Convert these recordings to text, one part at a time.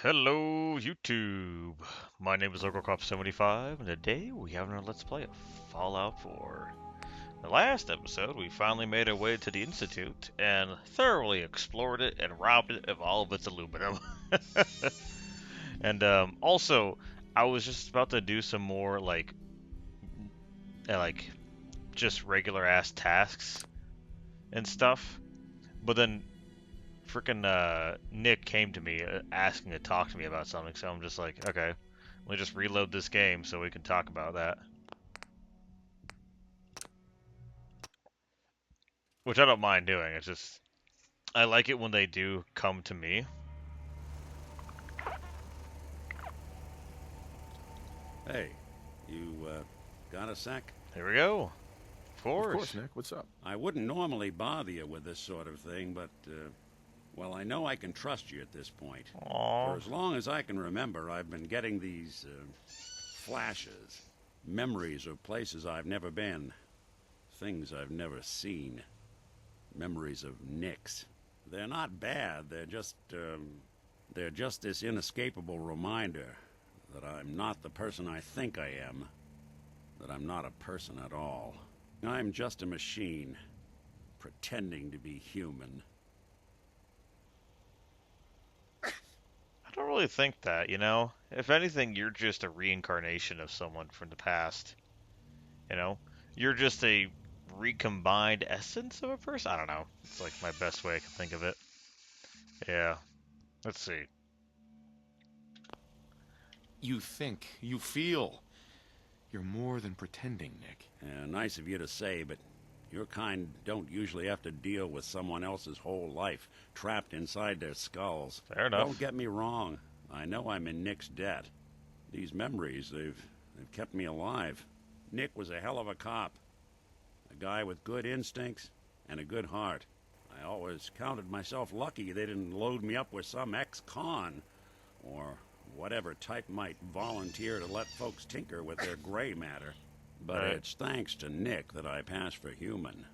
Hello, YouTube. My name is OgreCop75, and today we have another Let's Play of Fallout 4. The last episode, we finally made our way to the Institute and thoroughly explored it and robbed it of all of its aluminum. And also, I was just about to do some more like just regular ass tasks and stuff, but then freaking Nick came to me asking to talk to me about something, so I'm just like, okay, let me just reload this game so we can talk about that. Which I don't mind doing. It's just I like it when they do come to me. Hey, you got a sec? Here we go. Of Of course, course. Nick. What's up? I wouldn't normally bother you with this sort of thing, but, well, I know I can trust you at this point. For Aww. as long as I can remember, I've been getting these, flashes. Memories of places I've never been. Things I've never seen. Memories of Nicks. They're not bad, they're just this inescapable reminder that I'm not the person I think I am. That I'm not a person at all. I'm just a machine, pretending to be human. I don't really think that, you know? If anything, you're just a reincarnation of someone from the past. You know? You're just a recombined essence of a person? I don't know. It's like my best way I can think of it. Yeah. Let's see. You think, you feel. You're more than pretending, Nick. Nice of you to say, but your kind don't usually have to deal with someone else's whole life trapped inside their skulls. Fair enough. Don't get me wrong. I know I'm in Nick's debt. These memories, they've kept me alive. Nick was a hell of a cop. A guy with good instincts and a good heart. I always counted myself lucky they didn't load me up with some ex-con, or whatever type might volunteer to let folks tinker with their gray matter. But Right. it's thanks to Nick that I pass for human.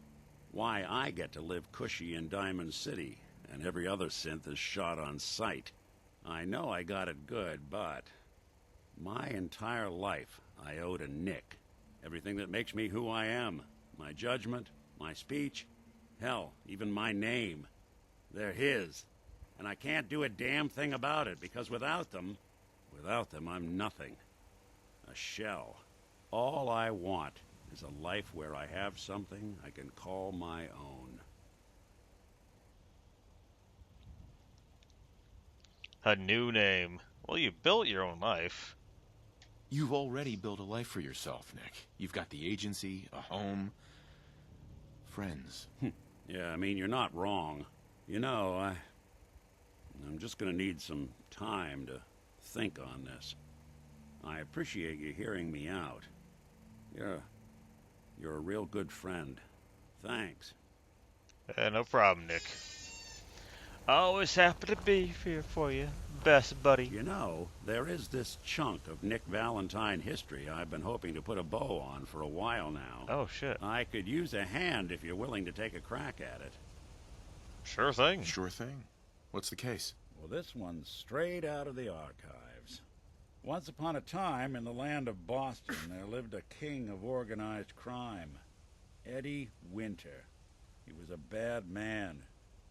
Why I get to live cushy in Diamond City, and every other synth is shot on sight. I know I got it good, but my entire life I owe to Nick. Everything that makes me who I am. My judgment, my speech, hell, even my name. They're his. And I can't do a damn thing about it, because without them, I'm nothing. A shell. All I want is a life where I have something I can call my own. A new name. Well, you built your own life. You've already built a life for yourself, Nick. You've got the agency, a home, friends. Yeah, I mean, you're not wrong. You know, I'm just gonna need some time to think on this. I appreciate you hearing me out. You're a real good friend. Thanks. No problem, Nick. Always happy to be here for you, best buddy. You know, there is this chunk of Nick Valentine history I've been hoping to put a bow on for a while now. Oh, shit. I could use a hand if you're willing to take a crack at it. Sure thing. Sure thing. What's the case? Well, this one's straight out of the archives. Once upon a time, in the land of Boston, there lived a king of organized crime, Eddie Winter. He was a bad man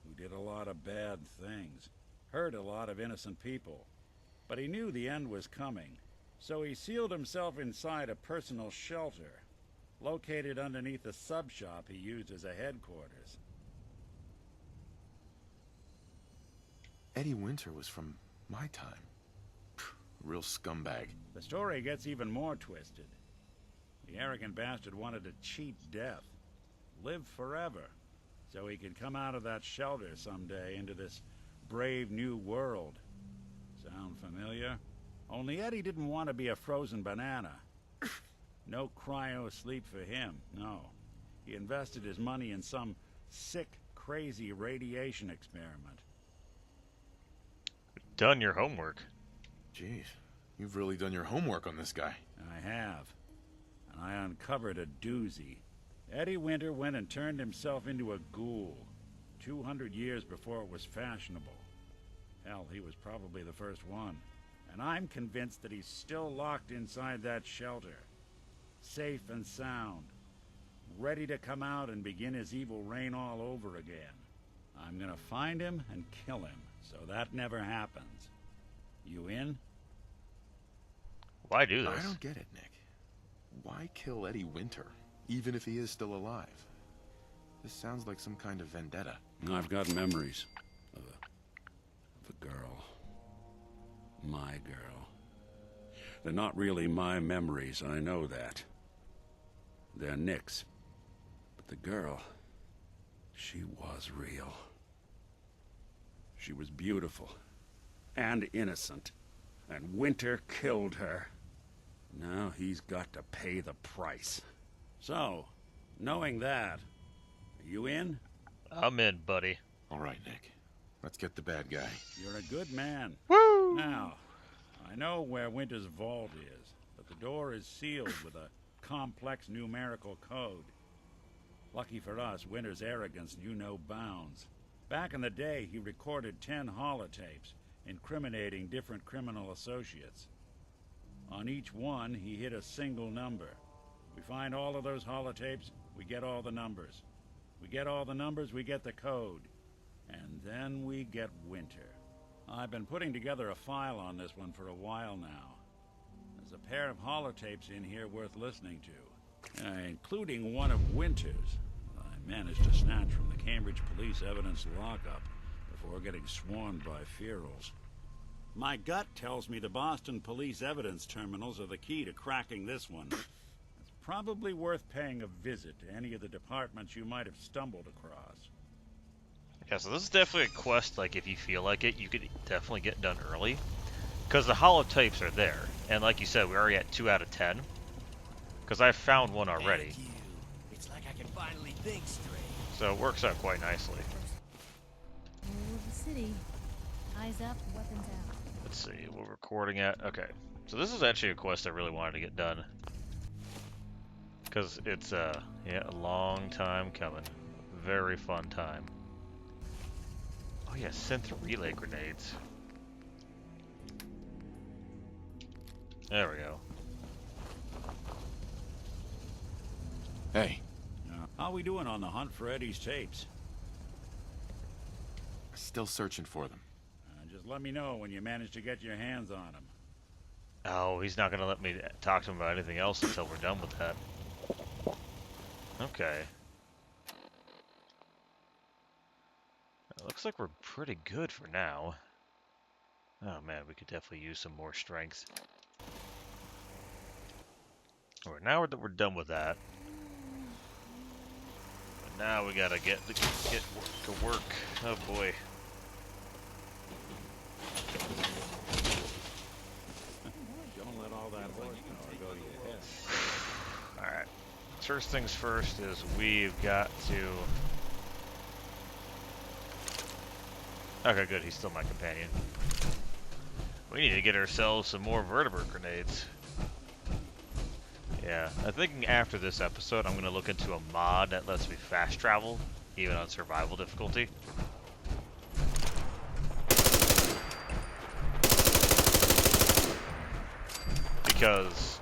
who did a lot of bad things, hurt a lot of innocent people. But he knew the end was coming, so he sealed himself inside a personal shelter, located underneath a sub-shop he used as a headquarters. Eddie Winter was from my time. Real scumbag. The story gets even more twisted. The arrogant bastard wanted to cheat death, live forever, so he could come out of that shelter someday into this brave new world. Sound familiar? Only Eddie didn't want to be a frozen banana. No cryo sleep for him, no. He invested his money in some sick, crazy radiation experiment. Done your homework. Jeez, you've really done your homework on this guy. I have. And I uncovered a doozy. Eddie Winter went and turned himself into a ghoul, 200 years before it was fashionable. Hell, Hell, he was probably the first one. And I'm convinced that he's still locked inside that shelter. Safe and sound. Ready to come out and begin his evil reign all over again. I'm gonna find him and kill him, so that never happens. You in? Why do this? I don't get it, Nick. Why kill Eddie Winter, even if he is still alive? This sounds like some kind of vendetta. I've got memories of a girl. My girl. They're not really my memories, I know that. They're Nick's. But the girl, she was real. She was beautiful and innocent, and Winter killed her. Now he's got to pay the price. So, knowing that, are you in? I'm in, buddy. All right, Nick. Let's get the bad guy. You're a good man. Woo! Now, I know where Winter's vault is, but the door is sealed with a complex numerical code. Lucky for us, Winter's arrogance knew no bounds. Back in the day, he recorded 10 holotapes, incriminating different criminal associates. On each one, he hit a single number. We find all of those holotapes, we get all the numbers. We get all the numbers, we get the code. And then we get Winter. I've been putting together a file on this one for a while now. There's a pair of holotapes in here worth listening to, including one of Winter's. I managed to snatch from the Cambridge Police evidence lockup before getting swarmed by ferals. My gut tells me the Boston Police evidence terminals are the key to cracking this one. It's probably worth paying a visit to any of the departments you might have stumbled across. Yeah, so this is definitely a quest, like, if you feel like it, you could definitely get done early. Because the holotapes are there. And like you said, we're already at 2 out of 10. Because I found one already. Thank you. It's like I can finally think straight. So it works out quite nicely. Rule of the city. Eyes up, weapons out. Let's see, we're recording at... Okay. So this is actually a quest I really wanted to get done. Because it's, yeah, a long time coming. Very fun time. Oh yeah, synth relay grenades. There we go. Hey, How we doing on the hunt for Eddie's tapes? still searching for them. Just let me know when you manage to get your hands on them. Oh, he's not gonna let me talk to him about anything else until we're done with that. Okay. It looks like we're pretty good for now. Oh man, we could definitely use some more strength. Alright, now we're done with that. But now we gotta get to work. Oh boy. Don't let all that horsepower go to your head. Alright. First things first is we've got to... Okay, good. He's still my companion. We need to get ourselves some more vertebrate grenades. Yeah, I'm thinking after this episode, I'm going to look into a mod that lets me fast travel, even on survival difficulty. Because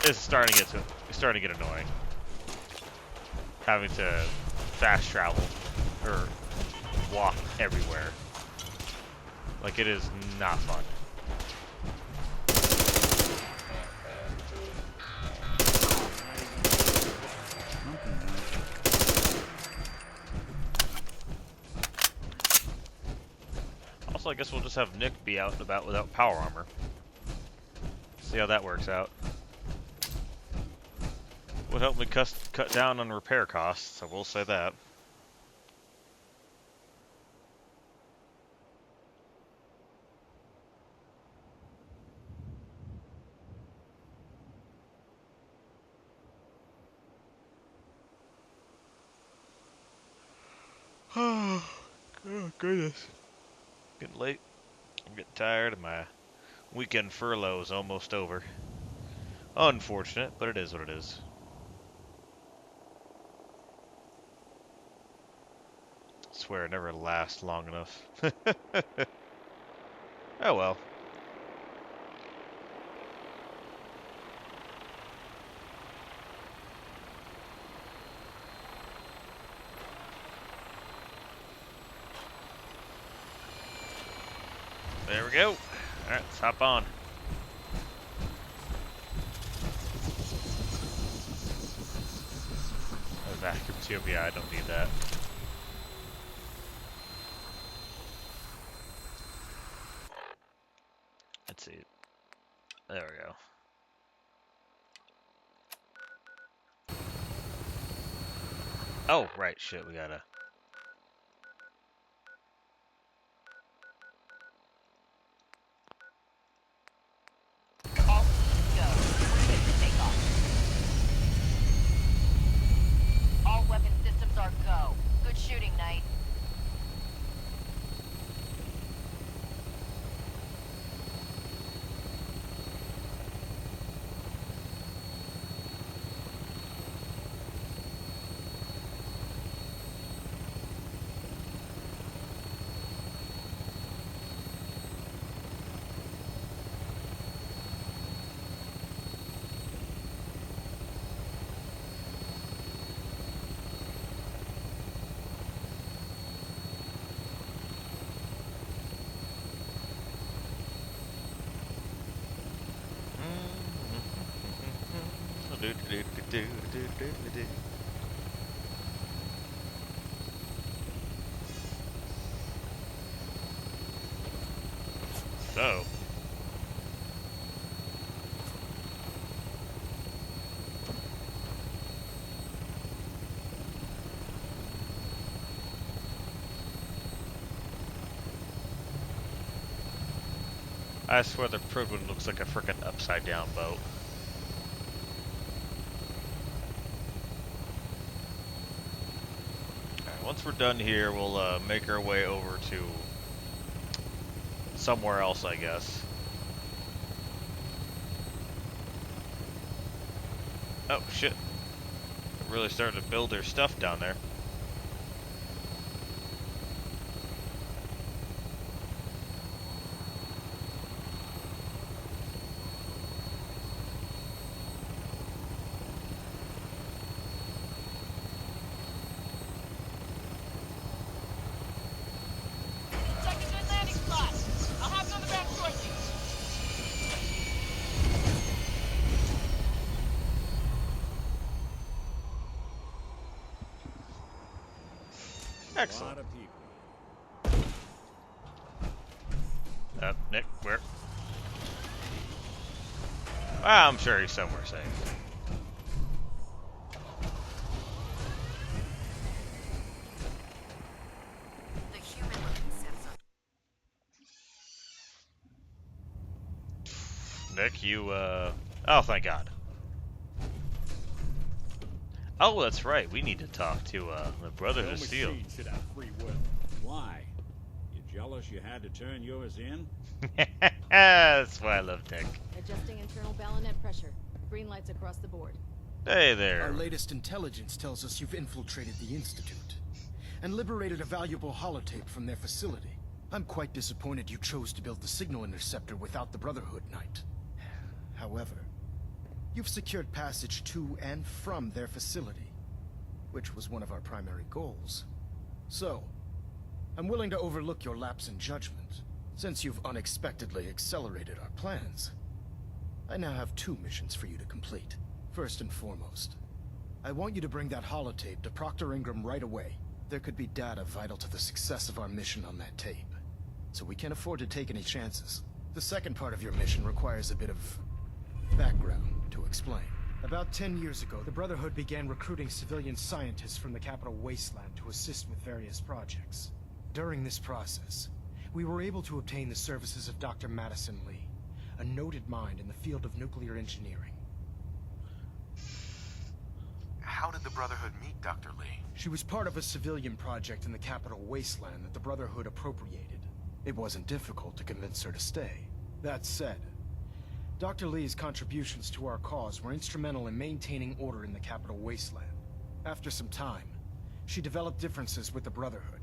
it's starting to get annoying. Having to fast travel or walk everywhere. Like, it is not fun. Also, I guess we'll just have Nick be out and about without power armor. See how that works out. Would help me cut down on repair costs, I will say that. Oh, goodness. Getting late. I'm getting tired, and my weekend furlough is almost over. Unfortunate, but it is what it is. I swear it never lasts long enough. Oh well. There we go. Alright, let's hop on. A vacuum tube, yeah, I don't need that. Let's see. There we go. Oh, right, shit, we gotta... All systems go. We're good to take off. All weapon systems are go. Good shooting, Knight. So... I swear the Pridwood looks like a frickin' upside down boat. Alright, once we're done here, we'll make our way over to somewhere else, I guess. Oh, shit. They're really starting to build their stuff down there. Check a good landing spot. I'll have another back shortly. A Excellent. lot of people. Nick, where? Ah, I'm sure he's somewhere safe. The human-looking Samsung. Nick, you, oh, thank God. Oh, that's right. We need to talk to, the Brothers No of Steel. machine should have free will. Why? You jealous you had to turn yours in? That's why I love Dick. Adjusting internal bayonet pressure. Green lights across the board. Hey there. Our latest intelligence tells us you've infiltrated the Institute and liberated a valuable holotape from their facility. I'm quite disappointed you chose to build the signal interceptor without the Brotherhood, Knight. However, you've secured passage to and from their facility, which was one of our primary goals. So, I'm willing to overlook your lapse in judgment, since you've unexpectedly accelerated our plans. I now have 2 missions for you to complete. First and foremost, I want you to bring that holotape to Proctor Ingram right away. There could be data vital to the success of our mission on that tape, so we can't afford to take any chances. The second part of your mission requires a bit of background to explain. About 10 years ago, the Brotherhood began recruiting civilian scientists from the capital Wasteland to assist with various projects. During this process, we were able to obtain the services of Dr. Madison Lee, a noted mind in the field of nuclear engineering. How did the Brotherhood meet Dr. Lee? She was part of a civilian project in the capital Wasteland that the Brotherhood appropriated. It wasn't difficult to convince her to stay. That said, Dr. Lee's contributions to our cause were instrumental in maintaining order in the capital Wasteland. After some time, she developed differences with the Brotherhood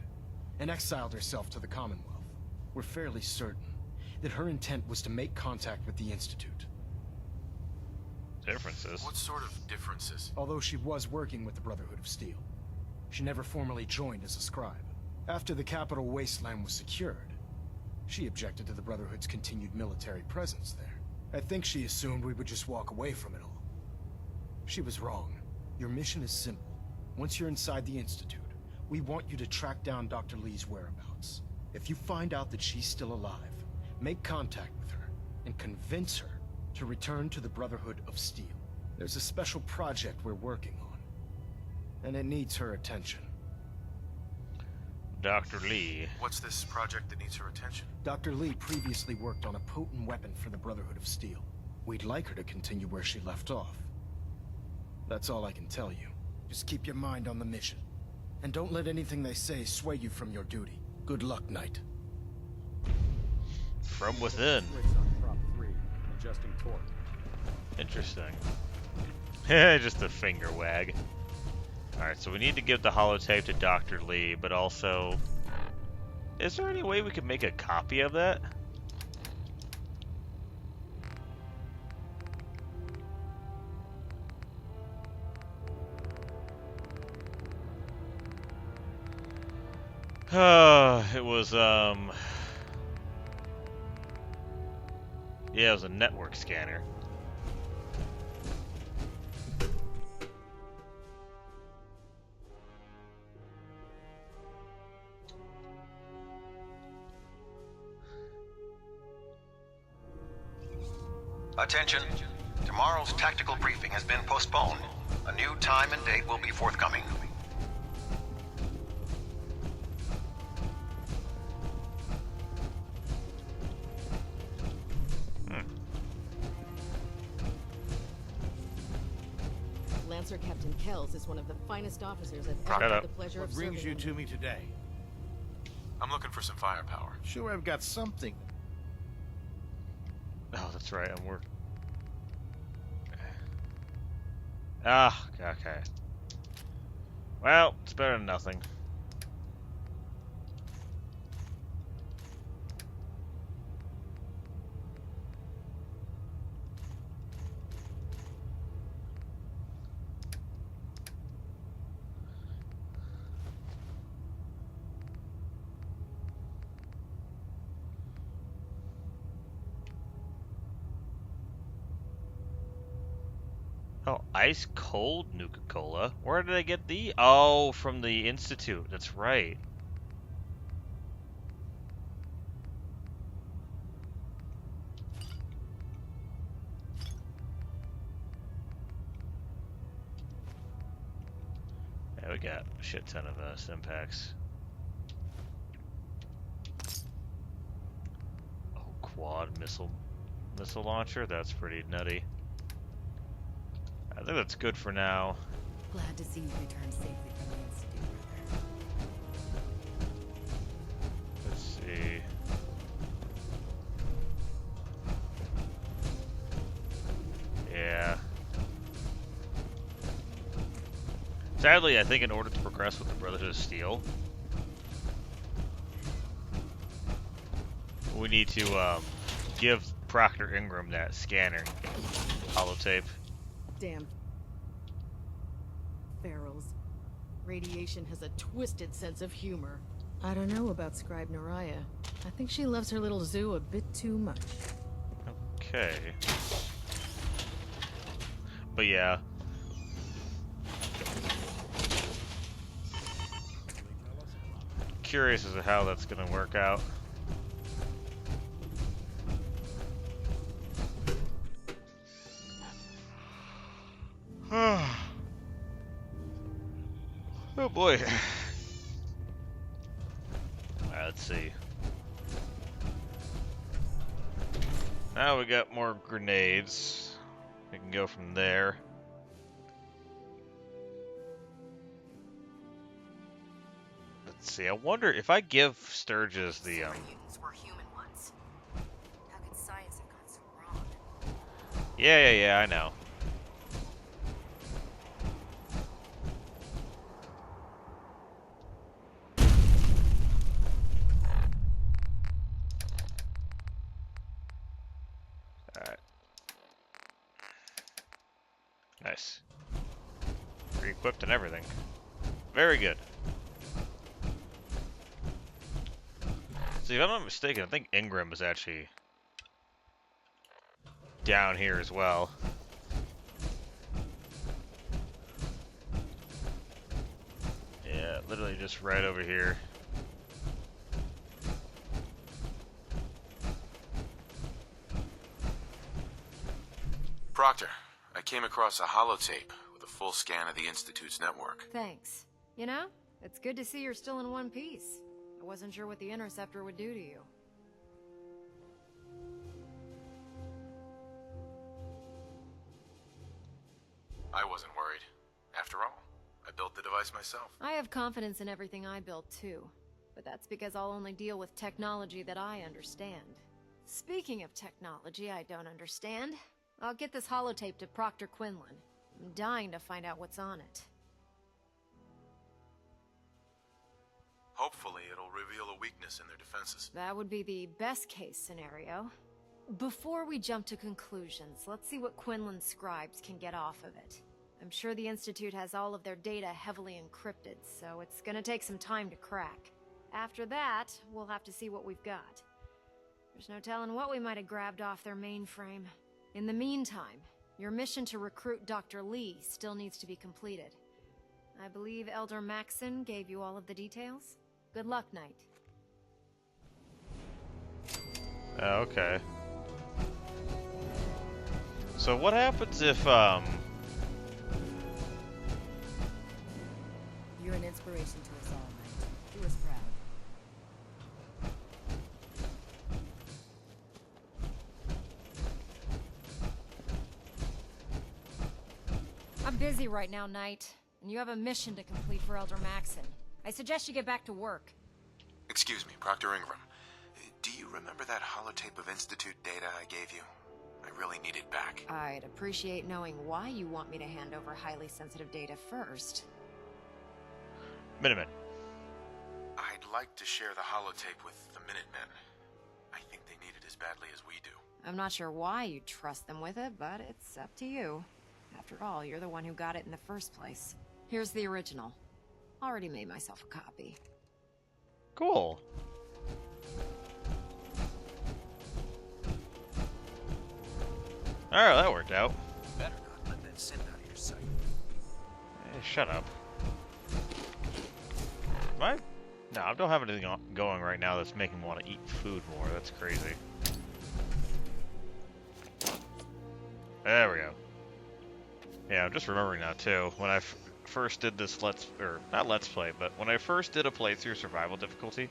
and exiled herself to the Commonwealth. We're fairly certain that her intent was to make contact with the Institute. Differences. What sort of differences? Although she was working with the Brotherhood of Steel, she never formally joined as a scribe. After the capital wasteland was secured, she objected to the Brotherhood's continued military presence there. I think she assumed we would just walk away from it all. She was wrong. Your mission is simple. Once you're inside the Institute, we want you to track down Dr. Lee's whereabouts. If you find out that she's still alive, make contact with her and convince her to return to the Brotherhood of Steel. There's a special project we're working on, and it needs her attention. Dr. Lee. What's this project that needs her attention? Dr. Lee previously worked on a potent weapon for the Brotherhood of Steel. We'd like her to continue where she left off. That's all I can tell you. Just keep your mind on the mission. And don't let anything they say sway you from your duty. Good luck, Knight. From within. Switch on prop 3. Adjusting torque. Interesting. Just a finger wag. Alright, so we need to give the holotape to Dr. Lee, but also... Is there any way we could make a copy of that? It was, yeah, it was a network scanner. Attention. Tomorrow's tactical briefing has been postponed. A new time and date will be forthcoming. Lancer Captain Kells is one of the finest officers I've Shut ever up. had the pleasure What of brings serving you to under. me today? I'm looking for some firepower. Sure, I've got something. Oh, that's right, and we're... Ah, okay. Well, it's better than nothing. Oh, ice cold Nuka-Cola. Where did I get the? Oh, from the Institute. That's right. Yeah, we got a shit ton of Stimpaks. Oh, quad missile launcher. That's pretty nutty. I think that's good for now. Glad to see you return safely from the Institute, brother. Let's see. Yeah. Sadly, I think in order to progress with the Brotherhood of Steel, we need to give Proctor Ingram that scanner holotape. Damn. Ferals. Radiation has a twisted sense of humor. I don't know about Scribe Naraya. I think she loves her little zoo a bit too much. Okay. But yeah. Curious as to how that's gonna work out. Oh boy. Alright, let's see. Now we got more grenades. We can go from there. Let's see. I wonder if I give Sturgis the Mutants were human ones. How could science have gone so wrong? Yeah, I know. Alright. Nice. Re-equipped and everything. Very good. See, if I'm not mistaken, I think Ingram is actually down here as well. Yeah, literally just right over here. Proctor, I came across a holotape with a full scan of the Institute's network. Thanks. You know, it's good to see you're still in one piece. I wasn't sure what the Interceptor would do to you. I wasn't worried. After all, I built the device myself. I have confidence in everything I build too. But that's because I'll only deal with technology that I understand. Speaking of technology I don't understand, I'll get this holotape to Proctor Quinlan. I'm dying to find out what's on it. Hopefully it'll reveal a weakness in their defenses. That would be the best case scenario. Before we jump to conclusions, let's see what Quinlan's scribes can get off of it. I'm sure the Institute has all of their data heavily encrypted, so it's gonna take some time to crack. After that, we'll have to see what we've got. There's no telling what we might have grabbed off their mainframe. In the meantime, your mission to recruit Dr. Lee still needs to be completed. I believe Elder Maxson gave you all of the details? Good luck, Knight. Okay. So what happens if, You're an inspiration to us all, Knight. Do us proud. I'm busy right now, Knight, and you have a mission to complete for Elder Maxson. I suggest you get back to work. Excuse me, Proctor Ingram. Do you remember that holotape of Institute data I gave you? I really need it back. I'd appreciate knowing why you want me to hand over highly sensitive data first. Minutemen. I'd like to share the holotape with the Minutemen. I think they need it as badly as we do. I'm not sure why you trust them with it, but it's up to you. After all, you're the one who got it in the first place. Here's the original. Already made myself a copy. Cool. Alright, that worked out. Better not let that synth out of your sight. Hey, shut up. Am I? No, I don't have anything going right now that's making me want to eat food more. That's crazy. There we go. Yeah, I'm just remembering now too. When I first did this not let's play, but when I first did a playthrough survival difficulty,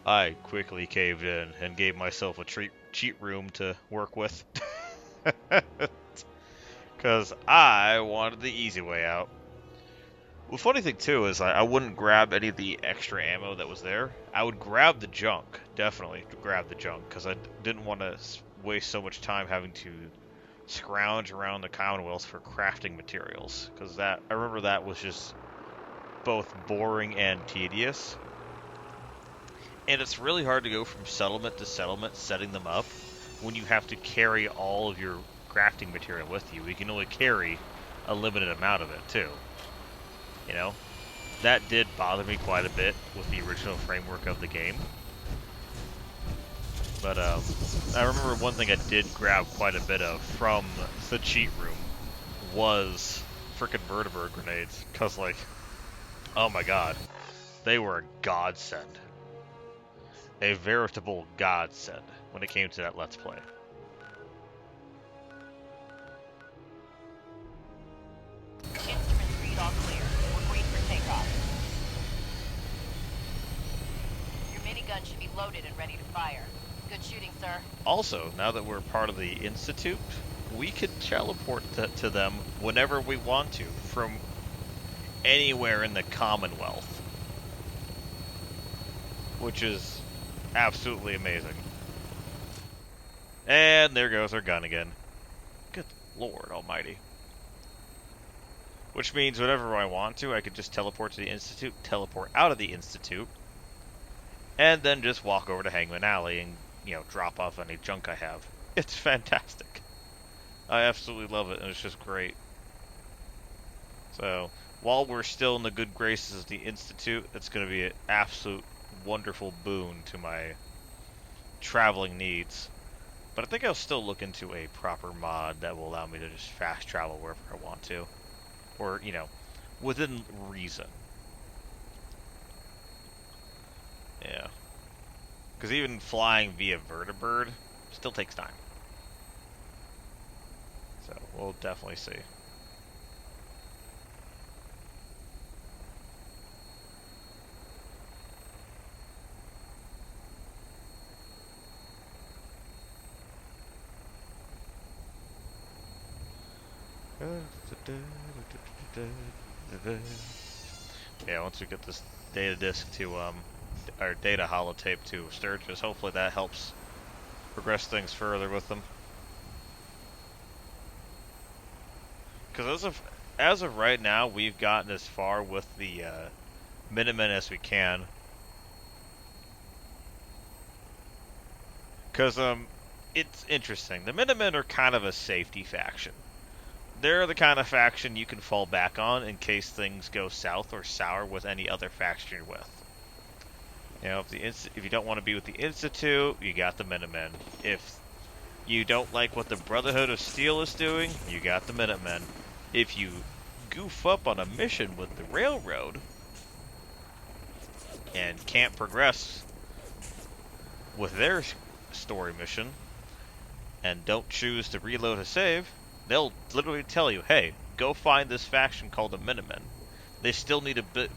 I quickly caved in and gave myself a cheat room to work with. Because I wanted the easy way out. The funny thing too is I wouldn't grab any of the extra ammo that was there. I would grab the junk, definitely grab the junk, because I didn't want to waste so much time having to scrounge around the Commonwealth for crafting materials. Because I remember that was just both boring and tedious. And it's really hard to go from settlement to settlement setting them up when you have to carry all of your crafting material with you. You can only carry a limited amount of it too. You know, that did bother me quite a bit with the original framework of the game. But I remember one thing I did grab quite a bit of from the cheat room was frickin' vertibird grenades. Cause like, oh my god, they were a godsend. A veritable godsend when it came to that Let's Play. Instruments read all clear. We're green for takeoff. Your minigun should be loaded and ready to fire. Good shooting, sir. Also, now that we're part of the Institute, we could teleport to them whenever we want to, from anywhere in the Commonwealth. Which is absolutely amazing. And there goes our gun again. Good Lord almighty. Which means whenever I want to, I could just teleport to the Institute, teleport out of the Institute, and then just walk over to Hangman Alley and, you know, drop off any junk I have. It's fantastic. I absolutely love it, and it's just great. So, while we're still in the good graces of the Institute, it's going to be an absolute wonderful boon to my traveling needs. But I think I'll still look into a proper mod that will allow me to just fast travel wherever I want to. Or, you know, within reason. Yeah. Because even flying via Vertibird still takes time. So, we'll definitely see. Yeah, once we get this data disk to, or data holotape to Sturgis, hopefully that helps progress things further with them. Because as of right now, we've gotten as far with the Minutemen as we can. Because it's interesting. The Minutemen are kind of a safety faction. They're the kind of faction you can fall back on in case things go south or sour with any other faction you're with. You know, if you don't want to be with the Institute, you got the Minutemen. If you don't like what the Brotherhood of Steel is doing, you got the Minutemen. If you goof up on a mission with the Railroad and can't progress with their story mission and don't choose to reload a save, they'll literally tell you, hey, go find this faction called the Minutemen. They still need a bit,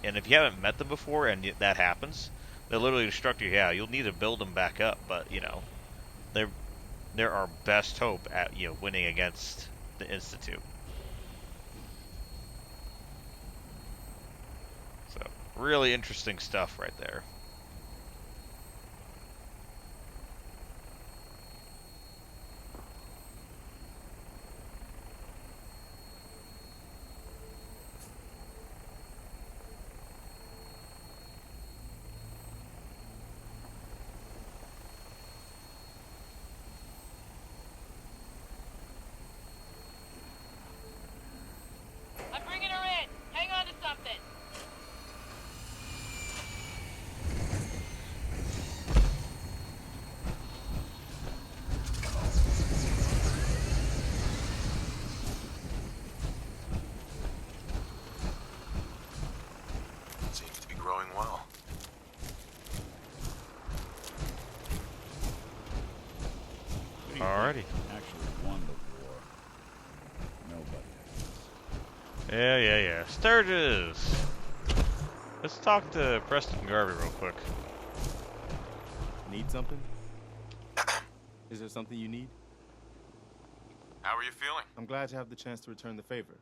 and if you haven't met them before and that happens, they'll literally instruct you, yeah, you'll need to build them back up, but, you know, they're our best hope at, you know, winning against the Institute. So, really interesting stuff right there. I'm bringing her in. Hang on to something. Seems to be growing well. Alrighty. Actually won the war. Nobody has. Yeah. Sturgis! Let's talk to Preston Garvey real quick. Need something? Is there something you need? How are you feeling? I'm glad to have the chance to return the favor.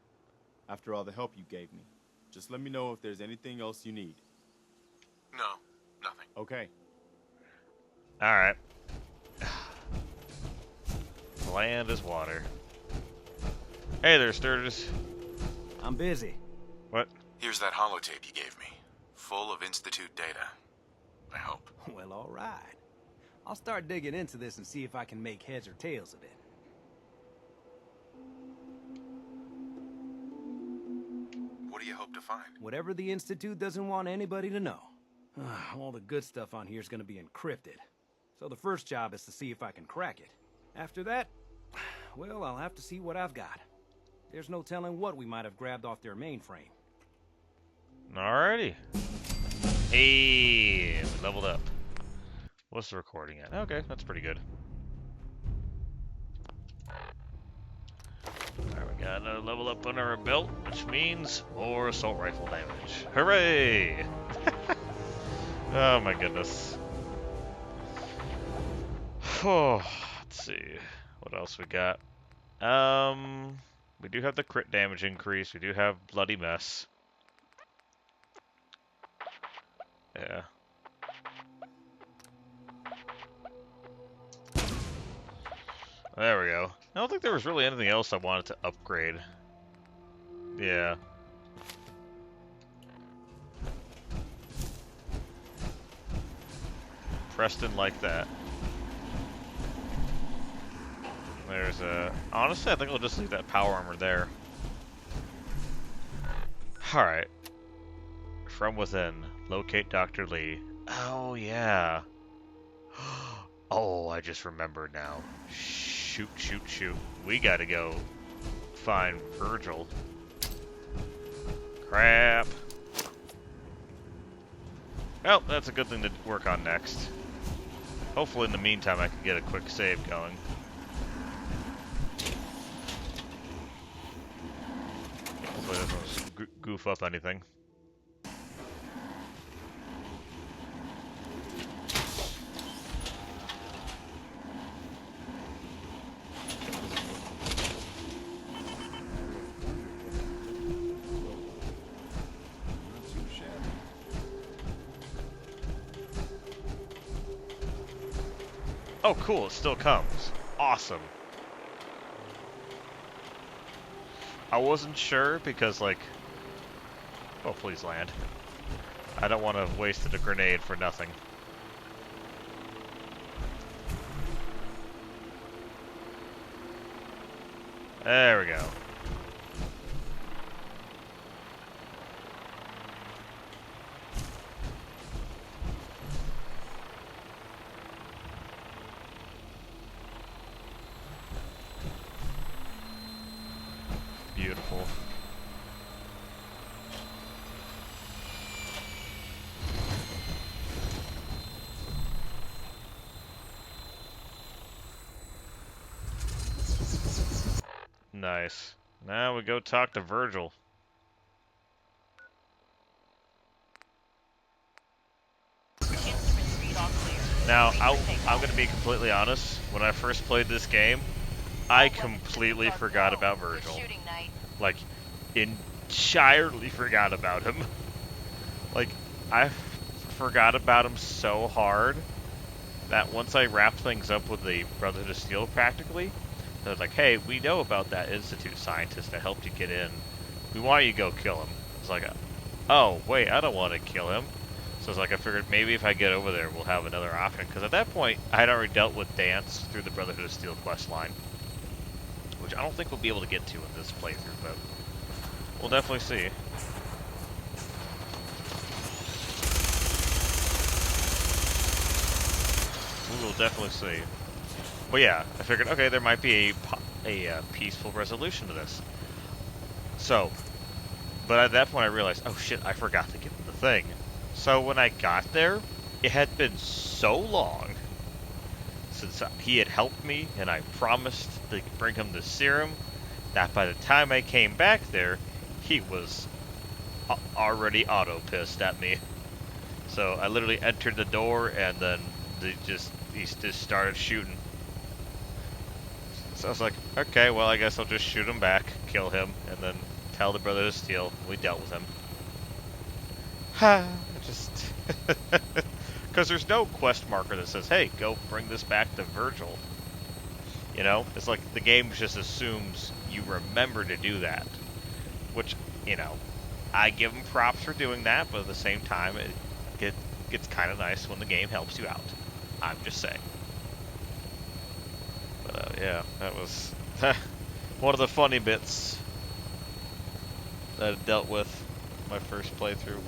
After all the help you gave me. Just let me know if there's anything else you need. No, nothing. Okay. Alright. Land is water. Hey there, Sturgis. I'm busy. What? Here's that holotape you gave me. Full of Institute data. I hope. Well, all right. I'll start digging into this and see if I can make heads or tails of it. What do you hope to find? Whatever the Institute doesn't want anybody to know. All the good stuff on here is going to be encrypted. So the first job is to see if I can crack it. After that, well, I'll have to see what I've got. There's no telling what we might have grabbed off their mainframe. Alrighty. Hey, we leveled up. What's the recording at? Okay, that's pretty good. Alright, we got another level up under our belt, which means more assault rifle damage. Hooray! Oh my goodness. Oh, let's see. What else we got? We do have the crit damage increase. We do have Bloody Mess. Yeah. There we go. I don't think there was really anything else I wanted to upgrade. Yeah. Preston like that. there's a... Honestly, I think I'll just leave that power armor there. Alright. From within. Locate Dr. Lee. Oh, yeah. Oh, I just remembered now. Shoot, shoot, shoot. We gotta go find Virgil. Crap. Well, that's a good thing to work on next. Hopefully in the meantime I can get a quick save going. Hopefully that doesn't goof up anything. Oh, cool, it still comes. Awesome. I wasn't sure because, like... Oh, please land. I don't want to waste a grenade for nothing. There we go. Beautiful. Nice. Now we go talk to Virgil. Now, I'm going to be completely honest. When I first played this game, I completely forgot about Virgil. Like, entirely forgot about him. Like, I forgot about him so hard that once I wrapped things up with the Brotherhood of Steel practically, I was like, hey, we know about that Institute scientist that helped you get in. We want you to go kill him. It's like, oh, wait, I don't want to kill him. So it's like, I figured maybe if I get over there, we'll have another option. Because at that point, I had already dealt with Dance through the Brotherhood of Steel questline. Which I don't think we'll be able to get to in this playthrough, but we'll definitely see. We will definitely see. But yeah, I figured, okay, there might be a peaceful resolution to this. So, but at that point I realized, oh shit, I forgot to give him the thing. So when I got there, it had been so long since he had helped me, and I promised to bring him the serum, that by the time I came back there, he was already auto-pissed at me. So I literally entered the door, and then he just started shooting. So I was like, okay, well I guess I'll just shoot him back, kill him, and then tell the Brotherhood of Steel we dealt with him. Ha! Just... Because there's no quest marker that says, hey, go bring this back to Virgil. You know? It's like the game just assumes you remember to do that. Which, you know, I give them props for doing that, but at the same time, it gets kind of nice when the game helps you out. I'm just saying. But, yeah, that was one of the funny bits that I dealt with my first playthrough.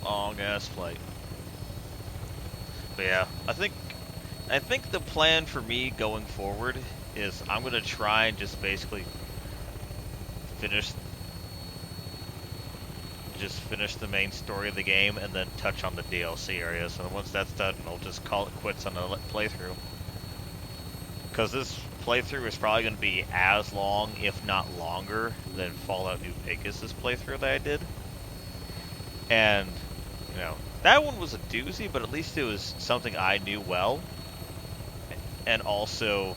Long ass flight. But yeah, I think the plan for me going forward is I'm gonna try and just basically finish the main story of the game and then touch on the DLC areas. So once that's done, I'll just call it quits on the playthrough. Because this playthrough is probably going to be as long, if not longer, than Fallout New Vegas' playthrough that I did. And, you know, that one was a doozy, but at least it was something I knew well. And also,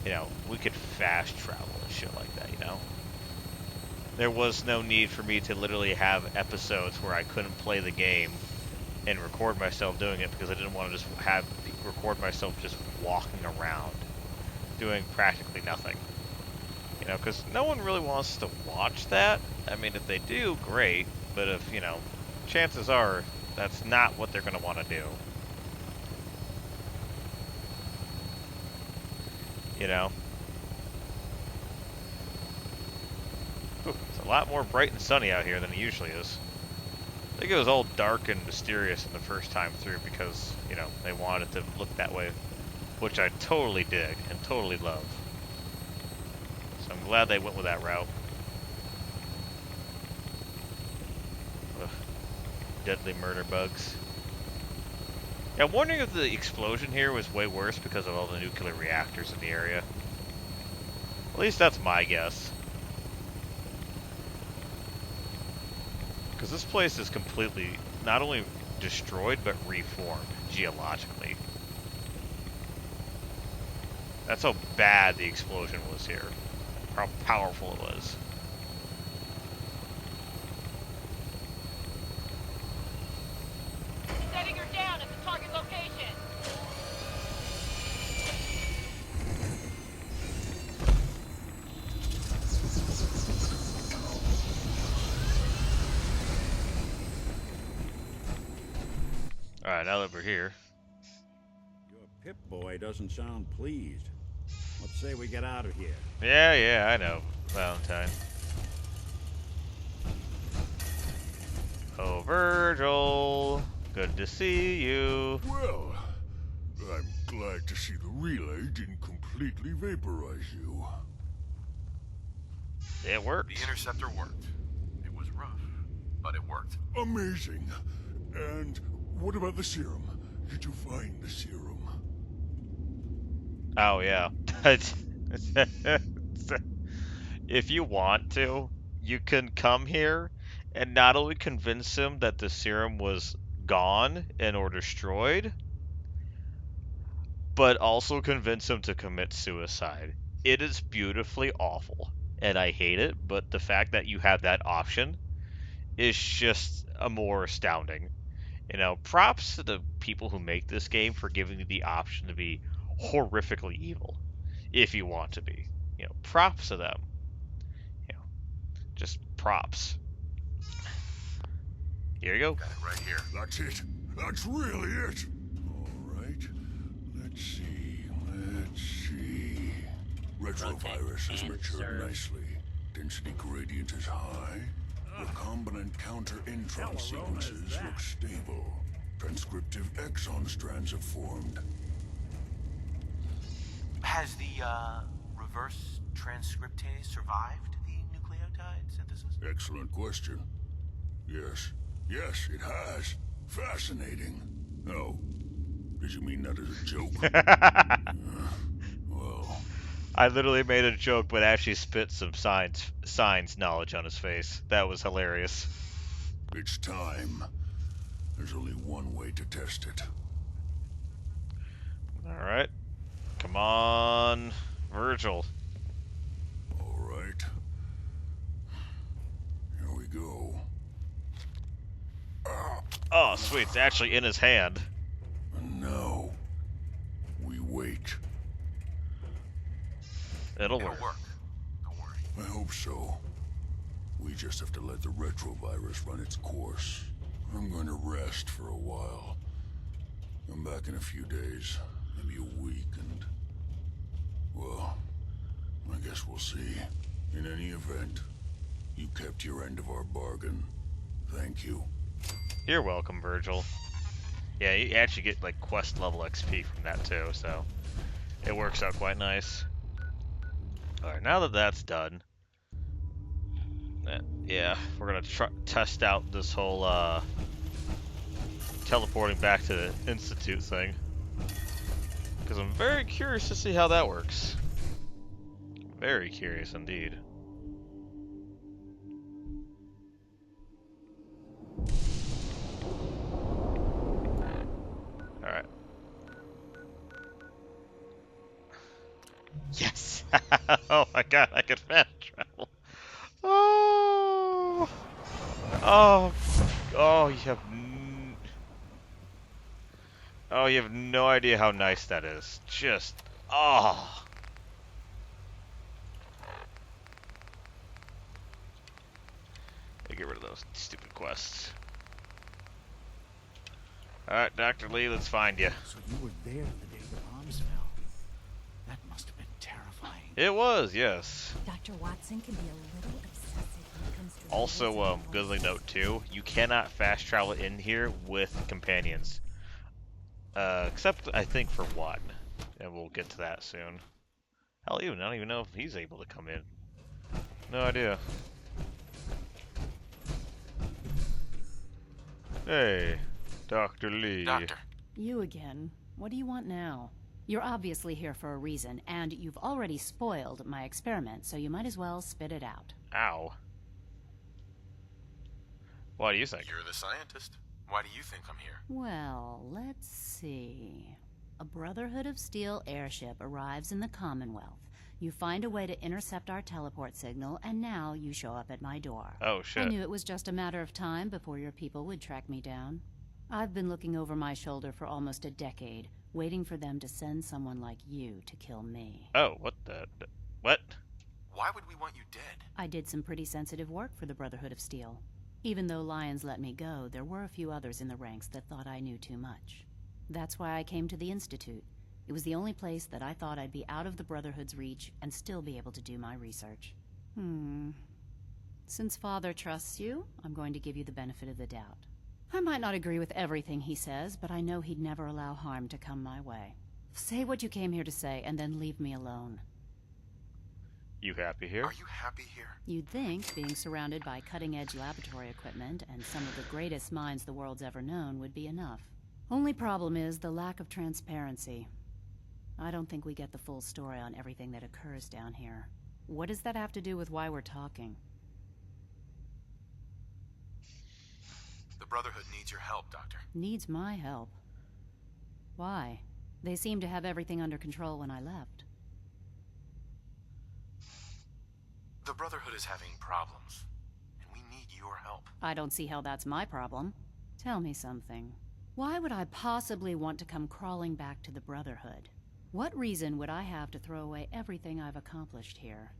you know, we could fast travel and shit like that, you know? There was no need for me to literally have episodes where I couldn't play the game and record myself doing it because I didn't want to just record myself just walking around doing practically nothing. You know, because no one really wants to watch that. I mean, if they do, great. But if, you know, chances are that's not what they're going to want to do. You know? Ooh, it's a lot more bright and sunny out here than it usually is. I think it was all dark and mysterious in the first time through because, you know, they wanted it to look that way. Which I totally dig and totally love. So I'm glad they went with that route. Ugh. Deadly murder bugs. Yeah, I'm wondering if the explosion here was way worse because of all the nuclear reactors in the area. At least that's my guess. Because this place is completely, not only destroyed, but reformed geologically. That's how bad the explosion was here. How powerful it was. Setting her down at the target location. Alright, now that we're here. Your Pip-Boy doesn't sound pleased. Let's say we get out of here. Yeah, I know, Valentine. Oh, Virgil. Good to see you. Well, I'm glad to see the relay didn't completely vaporize you. It worked. The interceptor worked. It was rough, but it worked. Amazing. And what about the serum? Did you find the serum? Oh, yeah. If you want to, you can come here and not only convince him that the serum was gone and or destroyed, but also convince him to commit suicide. It is beautifully awful, and I hate it, but the fact that you have that option is just more astounding. You know, props to the people who make this game for giving you the option to be horrifically evil, if you want to be. You know, props to them. You know, just props. Here you go. Got it right here. That's it. That's really it. All right. Let's see. Retrovirus has matured nicely. Density gradient is high. Recombinant counter-intron sequences look stable. Transcriptive exon strands have formed. Has the reverse transcriptase survived the nucleotide synthesis? Excellent question. Yes, it has. Fascinating. Oh, did you mean that as a joke? Well, I literally made a joke, but actually spit some science knowledge on his face. That was hilarious. It's time. There's only one way to test it. All right. Come on, Virgil. All right. Here we go. Oh, sweet. It's actually in his hand. And now, we wait. It'll work. Don't worry. I hope so. We just have to let the retrovirus run its course. I'm going to rest for a while. I'm back in a few days, maybe a week, and... well, I guess we'll see. In any event, you kept your end of our bargain. Thank you. You're welcome, Virgil. Yeah, you actually get, like, quest level XP from that, too, so... it works out quite nice. Alright, now that that's done... yeah, we're gonna test out this whole, teleporting back to the Institute thing. Because I'm very curious to see how that works. Very curious indeed. forgot I could fast travel. Oh, oh, oh! You have no idea how nice that is. Just, oh. Get rid of those stupid quests. Alright, Dr. Lee, let's find you. So you were there the day the bombs fell. That must have been terrifying. It was, yes. Dr. Watson can be a little obsessive when it comes to... Also, Grizzly Note 2, you cannot fast travel in here with companions. Except, I think, for one. And we'll get to that soon. Hell, I don't even know if he's able to come in. No idea. Hey, Dr. Lee. Doctor. You again. What do you want now? You're obviously here for a reason, and you've already spoiled my experiment, so you might as well spit it out. Ow. What do you think? You're the scientist. Why do you think I'm here? Well, let's see. A Brotherhood of Steel airship arrives in the Commonwealth. You find a way to intercept our teleport signal, and now you show up at my door. Oh, shit. I knew it was just a matter of time before your people would track me down. I've been looking over my shoulder for almost a decade, waiting for them to send someone like you to kill me. Oh, what the... What? Why would we want you dead? I did some pretty sensitive work for the Brotherhood of Steel. Even though Lyons let me go, there were a few others in the ranks that thought I knew too much. That's why I came to the Institute. It was the only place that I thought I'd be out of the Brotherhood's reach and still be able to do my research. Since Father trusts you, I'm going to give you the benefit of the doubt. I might not agree with everything he says, but I know he'd never allow harm to come my way. Say what you came here to say, and then leave me alone. You happy here? Are you happy here? You'd think being surrounded by cutting-edge laboratory equipment and some of the greatest minds the world's ever known would be enough. Only problem is the lack of transparency. I don't think we get the full story on everything that occurs down here. What does that have to do with why we're talking? The Brotherhood needs your help, Doctor. Needs my help? Why? They seemed to have everything under control when I left. The Brotherhood is having problems, and we need your help. I don't see how that's my problem. Tell me something. Why would I possibly want to come crawling back to the Brotherhood? What reason would I have to throw away everything I've accomplished here?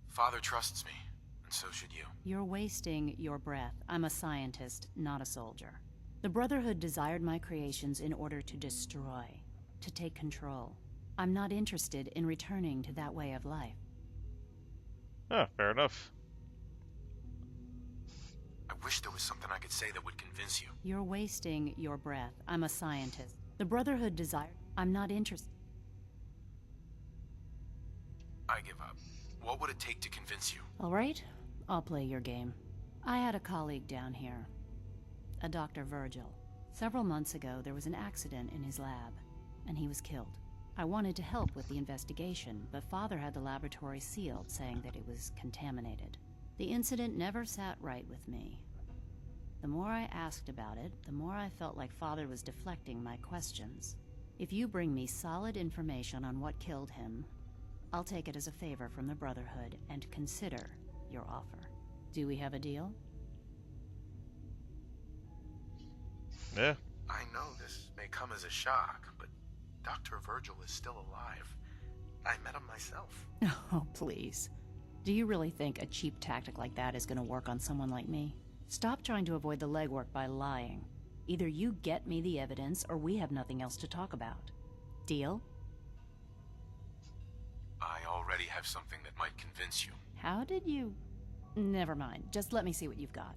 Father trusts me, and so should you. You're wasting your breath. I'm a scientist, not a soldier. The Brotherhood desired my creations in order to destroy, to take control. I'm not interested in returning to that way of life. Ah, fair enough. I wish there was something I could say that would convince you. You're wasting your breath. I'm a scientist. The Brotherhood desired... I'm not interested. I give up. What would it take to convince you? All right, I'll play your game. I had a colleague down here, a Dr. Virgil. Several months ago, there was an accident in his lab, and he was killed. I wanted to help with the investigation, but Father had the laboratory sealed, saying that it was contaminated. The incident never sat right with me. The more I asked about it, the more I felt like Father was deflecting my questions. If you bring me solid information on what killed him, I'll take it as a favor from the Brotherhood and consider your offer. Do we have a deal? Yeah. I know this may come as a shock, but Dr. Virgil is still alive. I met him myself. Oh, please. Do you really think a cheap tactic like that is going to work on someone like me? Stop trying to avoid the legwork by lying. Either you get me the evidence, or we have nothing else to talk about. Deal? I already have something that might convince you. How did you... Never mind. Just let me see what you've got.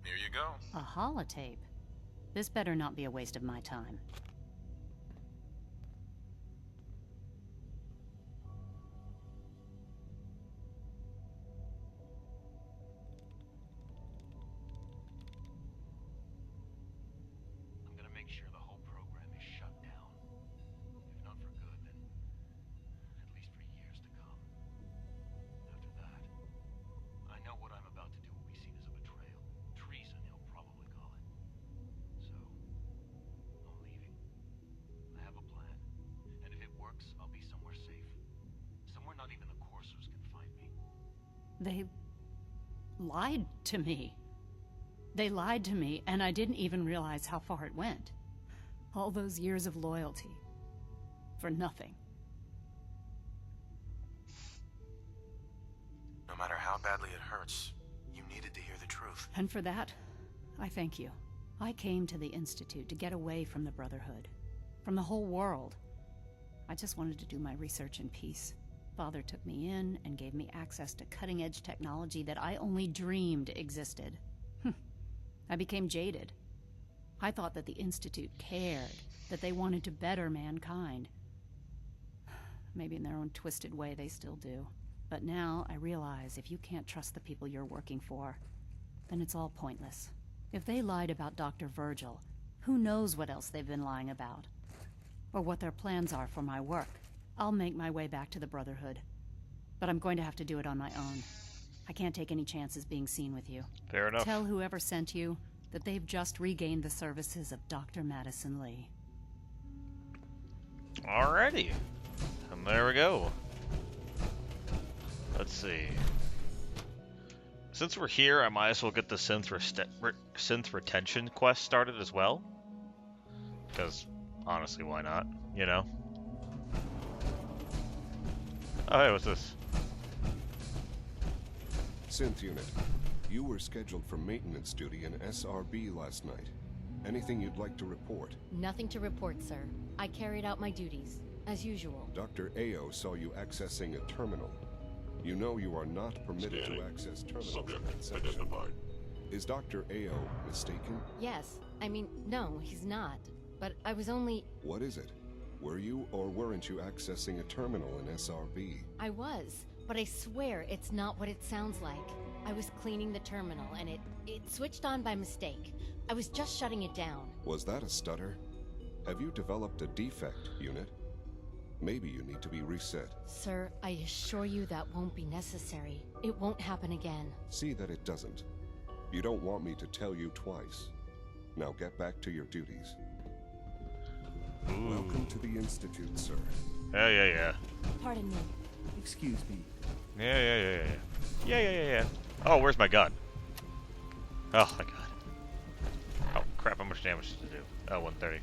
Here you go. A holotape? This better not be a waste of my time. I'm gonna make sure the whole program is shut down. If not for good, then at least for years to come. After that, I know what I'm about to do will be seen as a betrayal. Treason, he'll probably call it. They lied to me. They lied to me, and I didn't even realize how far it went. All those years of loyalty. For nothing. No matter how badly it hurts, you needed to hear the truth. And for that, I thank you. I came to the Institute to get away from the Brotherhood. From the whole world. I just wanted to do my research in peace. Father took me in and gave me access to cutting-edge technology that I only dreamed existed. I became jaded. I thought that the Institute cared, that they wanted to better mankind. Maybe in their own twisted way they still do. But now I realize if you can't trust the people you're working for, then it's all pointless. If they lied about Dr. Virgil, who knows what else they've been lying about? Or what their plans are for my work. I'll make my way back to the Brotherhood. But I'm going to have to do it on my own. I can't take any chances being seen with you. Fair enough. Tell whoever sent you that they've just regained the services of Dr. Madison Lee. Alrighty. And there we go. Let's see. Since we're here, I might as well get the synth retention quest started as well. Because, honestly, why not? You know? Oh, hey, what's this? Synth unit, you were scheduled for maintenance duty in SRB last night. Anything you'd like to report? Nothing to report, sir. I carried out my duties, as usual. Dr. Ao saw you accessing a terminal. You know you are not permitted to access terminals. Subject identified. Is Dr. Ao mistaken? Yes. I mean, no, he's not. But I was only... What is it? Were you or weren't you accessing a terminal in SRB? I was, but I swear it's not what it sounds like. I was cleaning the terminal and it switched on by mistake. I was just shutting it down. Was that a stutter? Have you developed a defect, unit? Maybe you need to be reset. Sir, I assure you that won't be necessary. It won't happen again. See that it doesn't. You don't want me to tell you twice. Now get back to your duties. Ooh. Welcome to the Institute, sir. Yeah. Pardon me. Excuse me. Yeah. Oh, where's my gun? Oh my god. Oh crap, how much damage does it do? Oh, 130.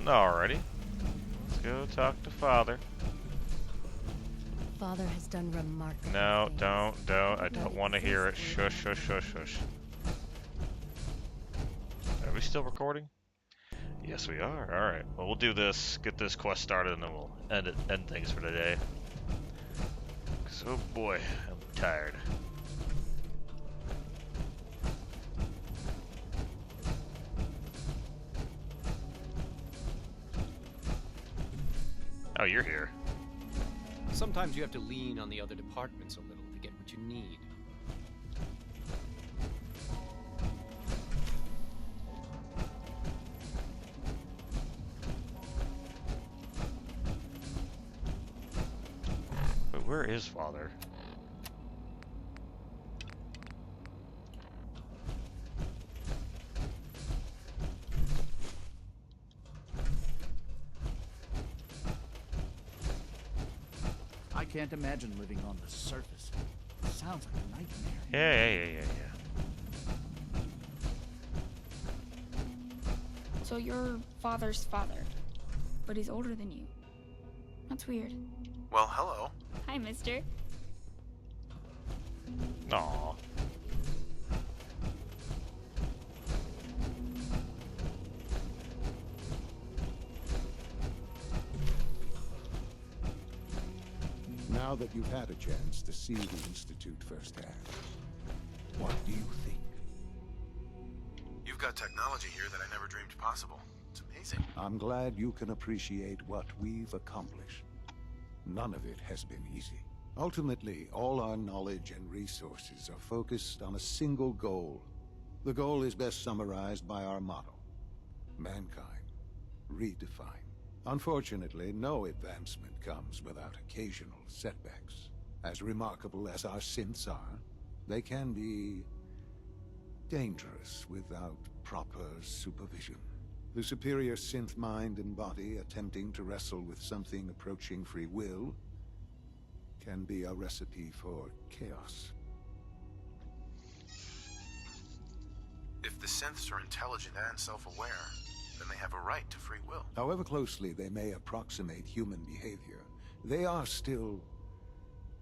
Alrighty. Let's go talk to Father. Father has done remarkable No, things. don't. I don't want to hear it. Shush. Are we still recording? Yes, we are. Alright. Well, we'll do this, get this quest started, and then we'll end things for today. Because, oh boy, I'm tired. Oh, you're here. Sometimes you have to lean on the other departments a little to get what you need. But where is Father? I can't imagine living on the surface. Sounds like a nightmare. Yeah. So you're Father's father, but he's older than you. That's weird. Well, hello. Hi, mister. Aww. Now that you've had a chance to see the Institute firsthand, what do you think? You've got technology here that I never dreamed possible. It's amazing. I'm glad you can appreciate what we've accomplished. None of it has been easy. Ultimately, all our knowledge and resources are focused on a single goal. The goal is best summarized by our motto: mankind, redefined. Unfortunately, no advancement comes without occasional setbacks. As remarkable as our synths are, they can be dangerous without proper supervision. The superior synth mind and body attempting to wrestle with something approaching free will can be a recipe for chaos. If the synths are intelligent and self-aware, then they have a right to free will. However closely they may approximate human behavior, they are still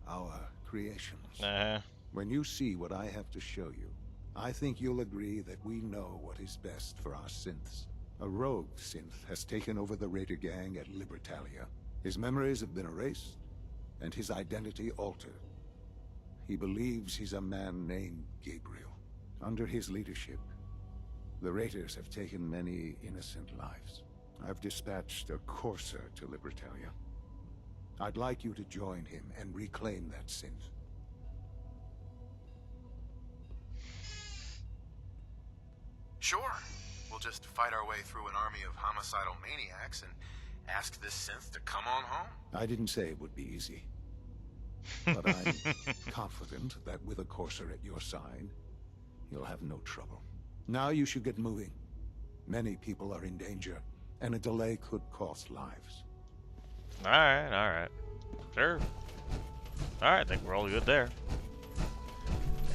our creations. When you see what I have to show you, I think you'll agree that we know what is best for our synths. A rogue synth has taken over the Raider gang at Libertalia. His memories have been erased, and his identity altered. He believes he's a man named Gabriel. Under his leadership, the Raiders have taken many innocent lives. I've dispatched a courser to Libertalia. I'd like you to join him and reclaim that synth. Sure. We'll just fight our way through an army of homicidal maniacs and ask this synth to come on home. I didn't say it would be easy. But I'm confident that with a courser at your side, you'll have no trouble. Now you should get moving. Many people are in danger, and a delay could cost lives. Alright. Sure. Alright, I think we're all good there.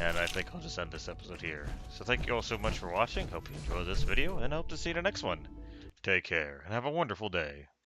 And I think I'll just end this episode here. So thank you all so much for watching. Hope you enjoyed this video, and I hope to see you in the next one. Take care, and have a wonderful day.